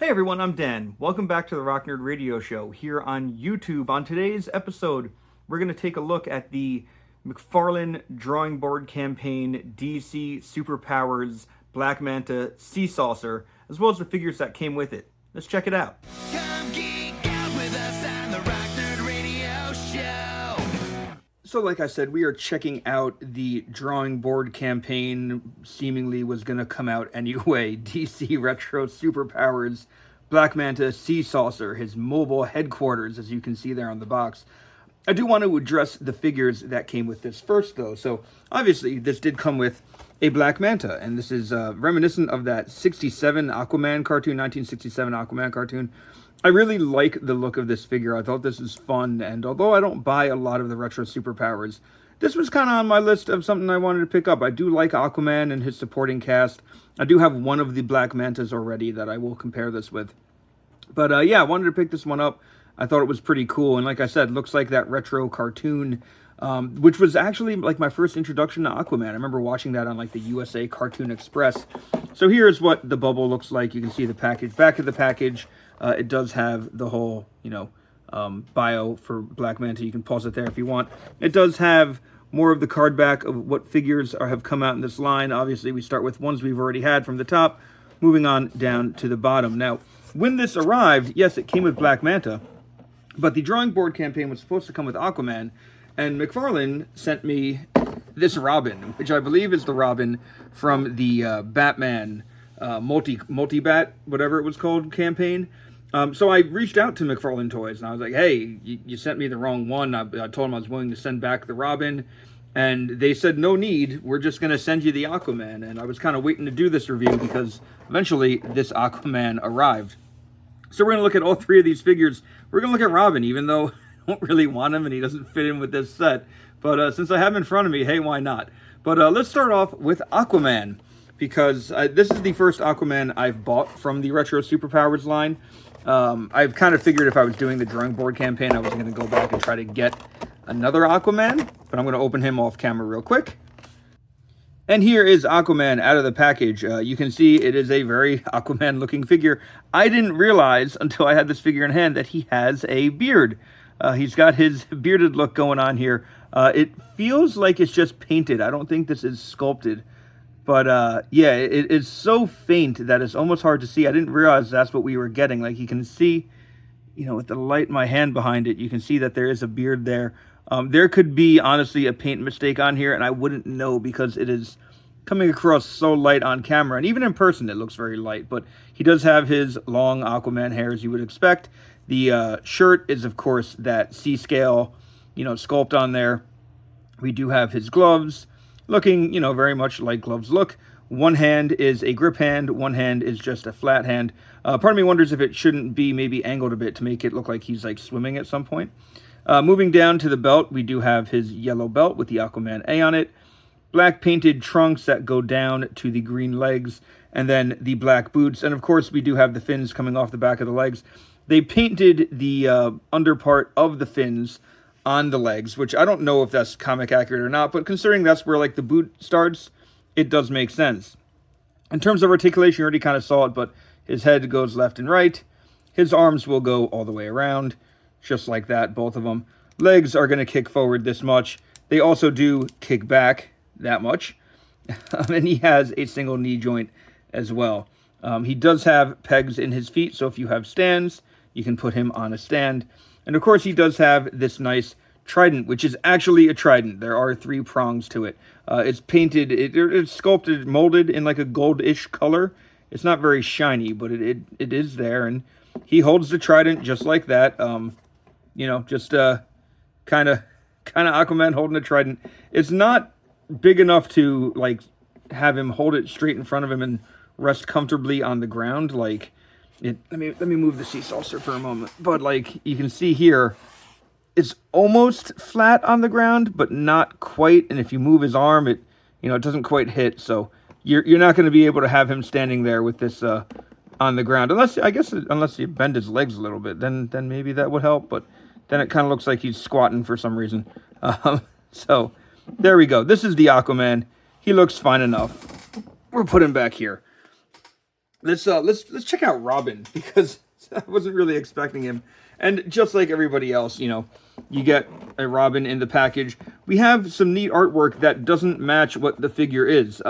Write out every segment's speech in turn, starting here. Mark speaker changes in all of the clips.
Speaker 1: Hey everyone, I'm Dan. Welcome back to the Rock Nerd Radio Show here on YouTube. On today's episode, we're going to take a look at the McFarlane Drawing Board Campaign DC Superpowers Black Manta Sea Saucer, as well as the figures that came with it. Let's check it out.
Speaker 2: Come geek out with us on the Rock Nerd Radio Show.
Speaker 1: So like I said, we are checking out the drawing board campaign. Seemingly was going to come out anyway. DC Retro Superpowers Black Manta Sea Saucer, his mobile headquarters, as you can see there on the box. I do want to address the figures that came with this first, though. So obviously this did come with a Black Manta, and this is reminiscent of that 67 Aquaman cartoon, 1967 Aquaman cartoon. I really like the look of this figure. I thought this was fun, and although I don't buy a lot of the retro superpowers, this was kind of on my list of something I wanted to pick up. I do like Aquaman and his supporting cast. I do have one of the Black Mantas already that I will compare this with. But yeah, I wanted to pick this one up. I thought it was pretty cool, and like I said, looks like that retro cartoon, which was actually like my first introduction to Aquaman. I remember watching that on like the USA Cartoon Express. So here's what the bubble looks like. You can see the package. Back of the package, it does have the whole, bio for Black Manta. You can pause it there if you want. It does have more of the card back of what figures have come out in this line. Obviously, we start with ones we've already had from the top, moving on down to the bottom. Now, when this arrived, yes, it came with Black Manta, but the drawing board campaign was supposed to come with Aquaman, and McFarlane sent me this Robin, which I believe is the Robin from the Batman multi-bat, whatever it was called, campaign. So I reached out to McFarlane Toys, and I was like, hey, you sent me the wrong one. I told them I was willing to send back the Robin, and they said, no need, we're just going to send you the Aquaman. And I was kind of waiting to do this review because eventually this Aquaman arrived. So we're going to look at all three of these figures. We're going to look at Robin, even though I don't really want him and he doesn't fit in with this set. But since I have him in front of me, hey, why not? But let's start off with Aquaman, because this is the first Aquaman I've bought from the Retro Superpowers line. I've kind of figured if I was doing the drawing board campaign, I was going to go back and try to get another Aquaman. But I'm going to open him off camera real quick. And here is Aquaman out of the package. You can see it is a very Aquaman-looking figure. I didn't realize until I had this figure in hand that he has a beard. He's got his bearded look going on here. It feels like it's just painted. I don't think this is sculpted. But yeah, it is so faint that it's almost hard to see. I didn't realize that's what we were getting. Like you can see, with the light in my hand behind it, you can see that there is a beard there. There could be, honestly, a paint mistake on here, and I wouldn't know because it is coming across so light on camera. And even in person, it looks very light. But he does have his long Aquaman hair, as you would expect. The shirt is, of course, that C-scale, sculpt on there. We do have his gloves, looking, very much like gloves look. One hand is a grip hand, one hand is just a flat hand. Part of me wonders if it shouldn't be maybe angled a bit to make it look like he's like swimming at some point. Moving down to the belt, we do have his yellow belt with the Aquaman A on it. Black painted trunks that go down to the green legs, and then the black boots. And of course, we do have the fins coming off the back of the legs. They painted the under part of the fins on the legs, which I don't know if that's comic accurate or not, but considering that's where like the boot starts, it does make sense. In terms of articulation, you already kind of saw it, but his head goes left and right. His arms will go all the way around, just like that, both of them. Legs are going to kick forward this much. They also do kick back that much. And he has a single knee joint as well. He does have pegs in his feet, so if you have stands, you can put him on a stand. And of course, he does have this nice trident, which is actually a trident. There are 3 prongs to it. It's painted, it's sculpted, molded in like a goldish color. It's not very shiny, but it is there. And he holds the trident just like that. Just kind of Aquaman holding a trident. It's not big enough to like have him hold it straight in front of him and rest comfortably on the ground. Like it. Let me move the sea saucer for a moment. But like you can see here, it's almost flat on the ground, but not quite. And if you move his arm, it doesn't quite hit. So you're not going to be able to have him standing there with this on the ground, unless you bend his legs a little bit, then maybe that would help. But then it kind of looks like he's squatting for some reason. So there we go. This is the Aquaman. He looks fine enough. We'll put him back here. let's check out Robin, because I wasn't really expecting him. And just like everybody else, you know, you get a Robin in the package. We have some neat artwork that doesn't match what the figure is.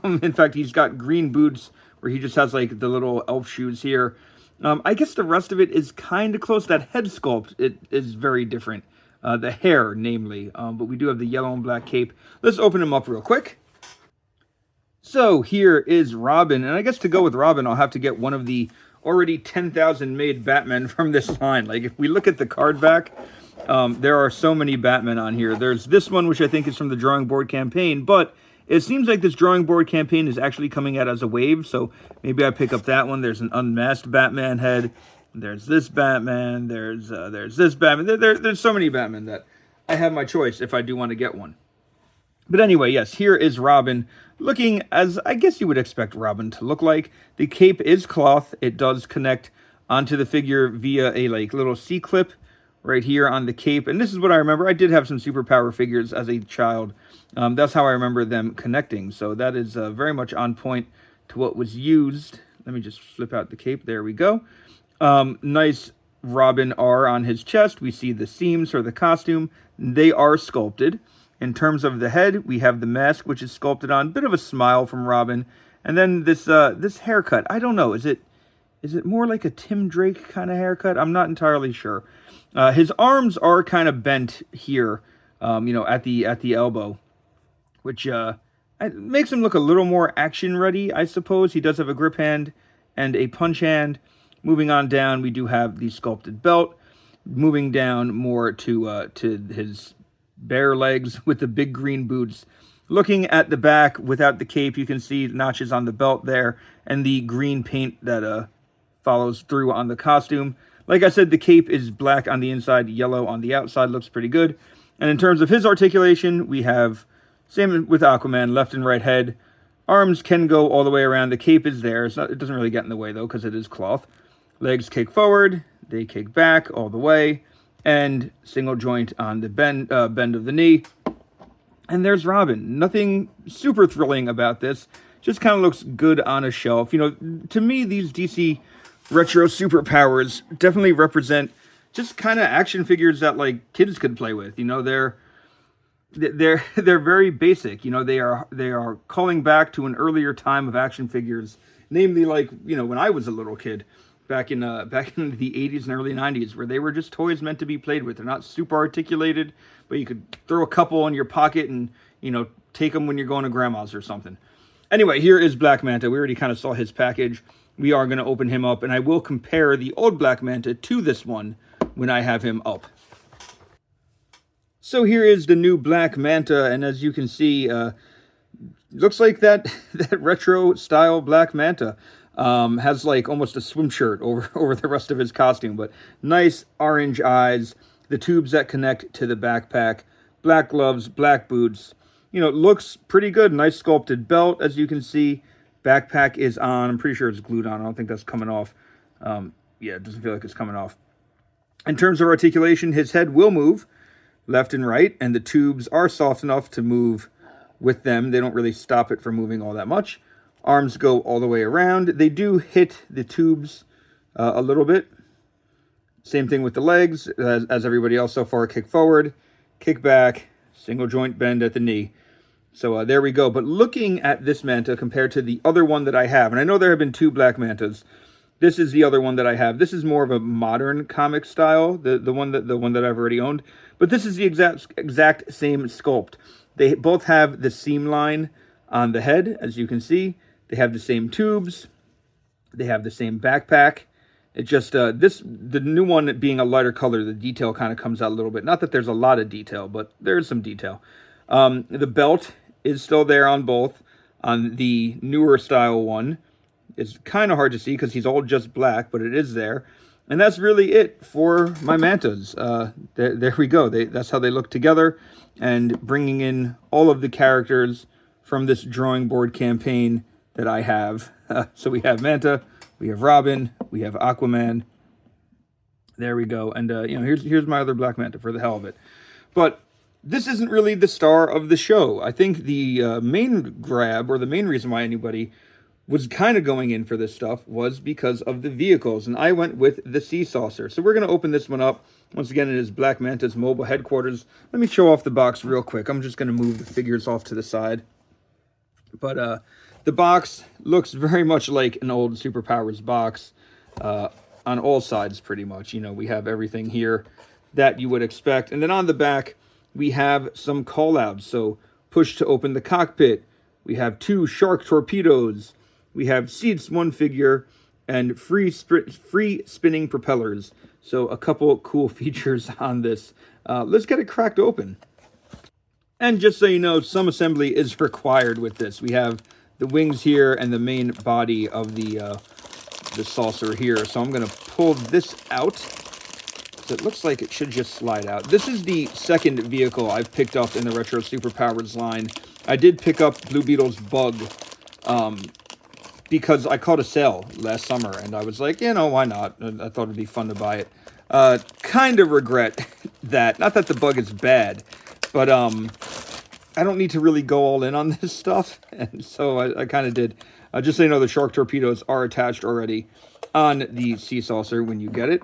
Speaker 1: In fact, he's got green boots where he just has like the little elf shoes here. I guess the rest of it is kind of close. That head sculpt, it is very different. The hair, namely. But we do have the yellow and black cape. Let's open him up real quick. So here is Robin, and I guess to go with Robin, I'll have to get one of the already 10,000 made Batmen from this line. Like, if we look at the card back, there are so many Batmen on here. There's this one, which I think is from the drawing board campaign, but it seems like this drawing board campaign is actually coming out as a wave, so maybe I pick up that one. There's an unmasked Batman head. There's this Batman. There's this Batman. There's so many Batmen that I have my choice if I do want to get one. But anyway, yes, here is Robin, looking as I guess you would expect Robin to look like. The cape is cloth. It does connect onto the figure via a like little C-clip right here on the cape. And this is what I remember. I did have some superpower figures as a child. That's how I remember them connecting. So that is very much on point to what was used. Let me just flip out the cape. There we go. Nice Robin R on his chest. We see the seams for the costume. They are sculpted. In terms of the head, we have the mask, which is sculpted on. Bit of a smile from Robin. And then this this haircut. I don't know. Is it more like a Tim Drake kind of haircut? I'm not entirely sure. His arms are kind of bent here, you know, at the elbow, which makes him look a little more action ready, I suppose. He does have a grip hand and a punch hand. Moving on down, we do have the sculpted belt. Moving down more to his bare legs with the big green boots. Looking at the back without the cape, you can see notches on the belt there and the green paint that follows through on the costume. Like I said, the cape is black on the inside, yellow on the outside. Looks pretty good. And in terms of his articulation, we have, same with Aquaman, left and right head. Arms can go all the way around. The cape is there. It doesn't really get in the way, though, because it is cloth. Legs kick forward. They kick back all the way. And single joint on the bend of the knee. And there's Robin. Nothing super thrilling about this. Just kind of looks good on a shelf. You know, to me, these DC retro superpowers definitely represent just kind of action figures that like kids could play with. You know, they're very basic. You know, they are calling back to an earlier time of action figures, namely like, you know, when I was a little kid. Back in the 80s and early 90s, where they were just toys meant to be played with. They're not super articulated, but you could throw a couple in your pocket and, you know, take them when you're going to grandma's or something. Anyway, here is Black Manta. We already kind of saw his package. We are going to open him up, and I will compare the old Black Manta to this one when I have him up. So here is the new Black Manta, and as you can see, looks like that retro style Black Manta. Has like almost a swim shirt over the rest of his costume, but nice orange eyes, the tubes that connect to the backpack, black gloves, black boots. You know, it looks pretty good. Nice sculpted belt, as you can see. Backpack is on. I'm pretty sure it's glued on. I don't think that's coming off. Yeah, it doesn't feel like it's coming off. In terms of articulation, his head will move left and right, and the tubes are soft enough to move with them. They don't really stop it from moving all that much. Arms go all the way around. They do hit the tubes a little bit. Same thing with the legs, as everybody else so far. Kick forward, kick back, single joint bend at the knee. So there we go. But looking at this Manta compared to the other one that I have, and I know there have been two Black Mantas. This is the other one that I have. This is more of a modern comic style, the one that I've already owned. But this is the exact same sculpt. They both have the seam line on the head, as you can see. They have the same tubes. They have the same backpack. It just, the new one being a lighter color, the detail kind of comes out a little bit. Not that there's a lot of detail, but there is some detail. The belt is still there on both. On the newer style one, it's kind of hard to see because he's all just black, but it is there. And that's really it for my Mantas. There we go. That's how they look together. And bringing in all of the characters from this drawing board campaign that I have. So we have Manta, we have Robin, we have Aquaman. There we go. And, you know, here's my other Black Manta for the hell of it. But this isn't really the star of the show. I think the main grab, or the main reason why anybody was kind of going in for this stuff was because of the vehicles, and I went with the Sea Saucer. So we're going to open this one up. Once again, it is Black Manta's mobile headquarters. Let me show off the box real quick. I'm just going to move the figures off to the side. But the box looks very much like an old Superpowers box on all sides, pretty much. You know, we have everything here that you would expect. And then on the back, we have some callouts. So push to open the cockpit. We have 2 shark torpedoes. We have seats, 1 figure, and free spinning propellers. So a couple cool features on this. Let's get it cracked open. And just so you know, some assembly is required with this. We have the wings here and the main body of the saucer here. So I'm going to pull this out. So it looks like it should just slide out. This is the second vehicle I've picked up in the Retro Superpowers line. I did pick up Blue Beetle's Bug because I caught a sale last summer, and I was like, you know, why not? I thought it'd be fun to buy it. Kind of regret that. Not that the Bug is bad, but I don't need to really go all in on this stuff, and so I kind of did. Just so you know, the shark torpedoes are attached already on the Sea Saucer when you get it.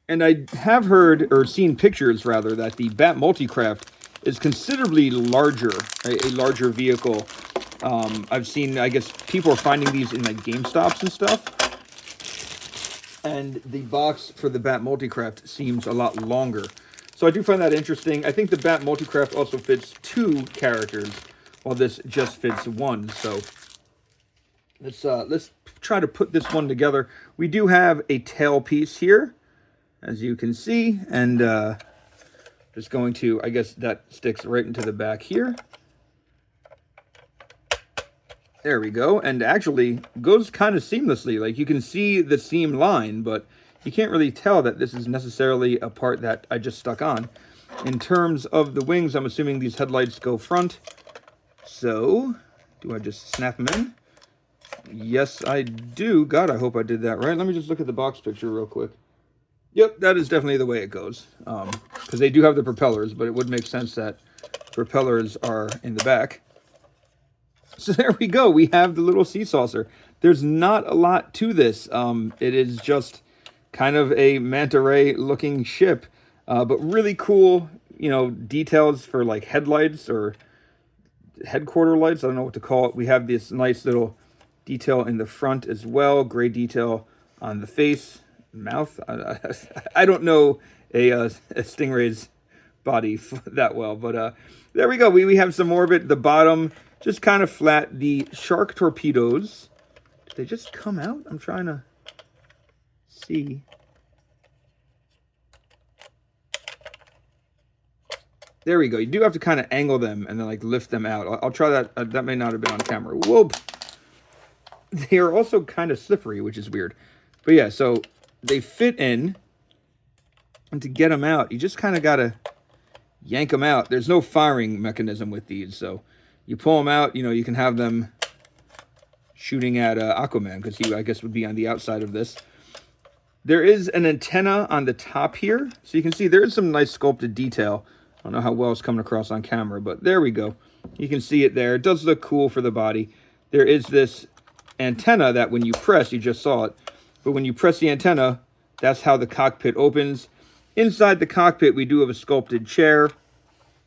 Speaker 1: And I have heard, or seen pictures rather, that the Bat Multicraft is considerably larger, a larger vehicle. I've seen, I guess, people are finding these in like GameStops and stuff. And the box for the Bat Multicraft seems a lot longer. So I do find that interesting. I think the Bat Multicraft also fits 2 characters, while this just fits 1. So let's try to put this one together. We do have a tail piece here, as you can see, and just going to, I guess that sticks right into the back here. There we go, and actually goes kind of seamlessly. Like, you can see the seam line, but you can't really tell that this is necessarily a part that I just stuck on. In terms of the wings, I'm assuming these headlights go front. So, do I just snap them in? Yes, I do. God, I hope I did that right. Let me just look at the box picture real quick. Yep, that is definitely the way it goes. Because they do have the propellers, but it would make sense that propellers are in the back. So there we go. We have the little Sea Saucer. There's not a lot to this. It is just kind of a manta ray looking ship. But really cool, you know, details for like headlights or headquarter lights. I don't know what to call it. We have this nice little detail in the front as well. Gray detail on the face. Mouth. I don't know a stingray's body that well, but there we go. We have some more of it. The bottom just kind of flat. The shark torpedoes, did they just come out? I'm trying to see. There we go. You do have to kind of angle them and then like lift them out. I'll try that. That may not have been on camera. Whoop. They are also kind of slippery, which is weird. But yeah, so they fit in, and to get them out, you just kind of got to yank them out. There's no firing mechanism with these, so you pull them out, you know, you can have them shooting at Aquaman, because he, I guess, would be on the outside of this. There is an antenna on the top here, so you can see there is some nice sculpted detail. I don't know how well it's coming across on camera, but there we go. You can see it there. It does look cool for the body. There is this antenna that when you press, you just saw it, but when you press the antenna, that's how the cockpit opens. Inside the cockpit, we do have a sculpted chair,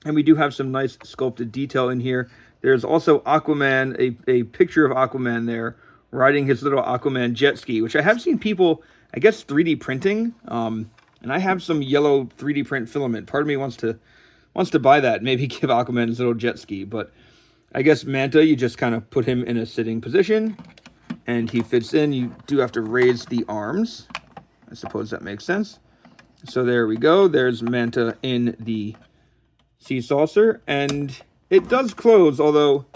Speaker 1: and we do have some nice sculpted detail in here. There's also Aquaman, a picture of Aquaman there, riding his little Aquaman jet ski, which I have seen people, I guess, 3D printing. And I have some yellow 3D print filament. Part of me wants to buy that, maybe give Aquaman his little jet ski. But I guess Manta, you just kind of put him in a sitting position, and he fits in. You do have to raise the arms. I suppose that makes sense. So there we go. There's Manta in the Sea Saucer, and it does close, although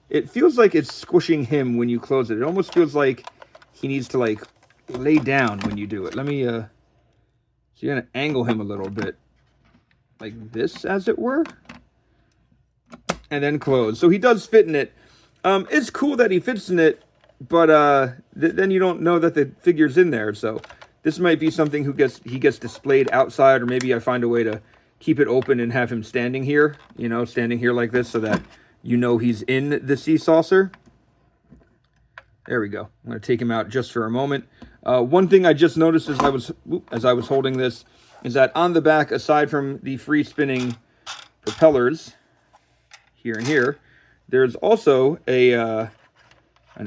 Speaker 1: it feels like it's squishing him when you close it. It almost feels like he needs to, like, lay down when you do it. Let me, so you're going to angle him a little bit, like this, as it were, and then close. So he does fit in it. It's cool that he fits in it, but then you don't know that the figure's in there, so this might be something he gets displayed outside, or maybe I find a way to keep it open and have him standing here, you know, standing here like this, so that you know he's in the sea saucer. There we go. I'm going to take him out just for a moment. One thing I just noticed as I was holding this is that on the back, aside from the free spinning propellers here and here, there's also an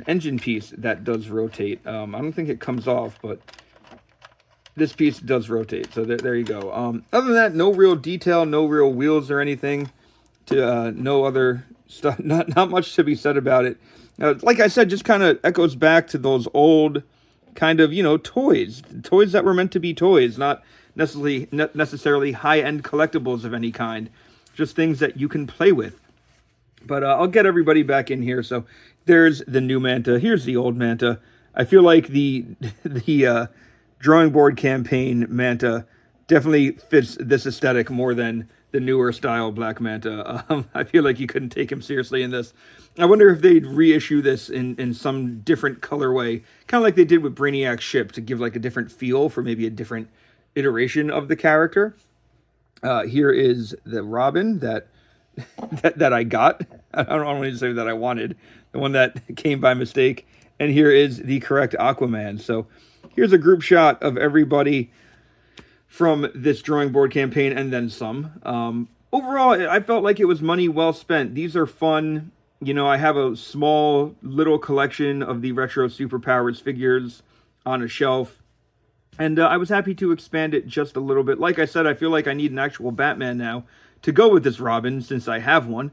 Speaker 1: engine piece that does rotate. I don't think it comes off, but this piece does rotate. So there you go. Other than that, no real detail, no real wheels or anything. No other stuff. Not much to be said about it. Like I said, just kind of echoes back to those old kind of, toys that were meant to be toys, not necessarily high-end collectibles of any kind, just things that you can play with. But I'll get everybody back in here. So there's the new Manta. Here's the old Manta. I feel like the drawing board campaign Manta definitely fits this aesthetic more than the newer style Black Manta. I feel like you couldn't take him seriously in this. I wonder if they'd reissue this in some different colorway, kind of like they did with Brainiac's ship, to give like a different feel for maybe a different iteration of the character. Here is the Robin that I got. I don't want to say that I wanted, the one that came by mistake. And here is the correct Aquaman. So here's a group shot of everybody from this drawing board campaign and then some. Overall, I felt like it was money well spent. These are fun. I have a small little collection of the Retro Superpowers figures on a shelf. And I was happy to expand it just a little bit. Like I said, I feel like I need an actual Batman now to go with this Robin, since I have one.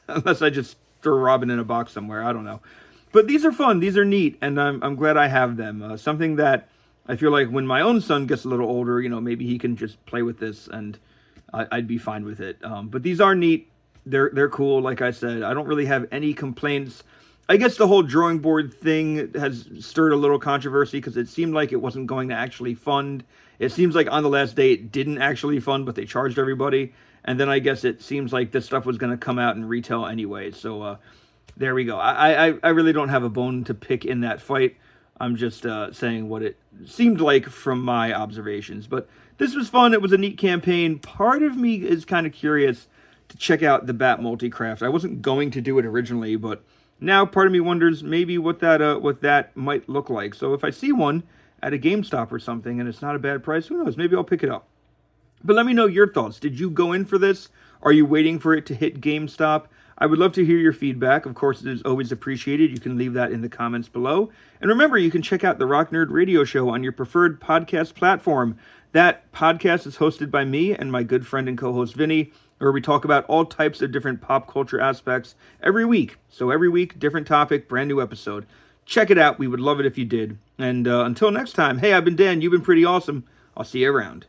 Speaker 1: Unless I just throw Robin in a box somewhere. I don't know. But these are fun. These are neat. And I'm glad I have them. Something that I feel like when my own son gets a little older, maybe he can just play with this and I'd be fine with it. But these are neat. They're cool. Like I said, I don't really have any complaints. I guess the whole drawing board thing has stirred a little controversy because it seemed like it wasn't going to actually fund. It seems like on the last day it didn't actually fund, but they charged everybody. And then I guess it seems like this stuff was going to come out and retail anyway. So there we go. I really don't have a bone to pick in that fight. I'm just saying what it seemed like from my observations. But this was fun. It was a neat campaign. Part of me is kind of curious to check out the Bat Multicraft. I wasn't going to do it originally, but now part of me wonders maybe what that might look like. So if I see one at a GameStop or something and it's not a bad price, who knows? Maybe I'll pick it up. But let me know your thoughts. Did you go in for this? Are you waiting for it to hit GameStop? I would love to hear your feedback. Of course, it is always appreciated. You can leave that in the comments below. And remember, you can check out the Rock Nerd Radio Show on your preferred podcast platform. That podcast is hosted by me and my good friend and co-host Vinny, where we talk about all types of different pop culture aspects every week. So every week, different topic, brand new episode. Check it out. We would love it if you did. And until next time, hey, I've been Dan. You've been pretty awesome. I'll see you around.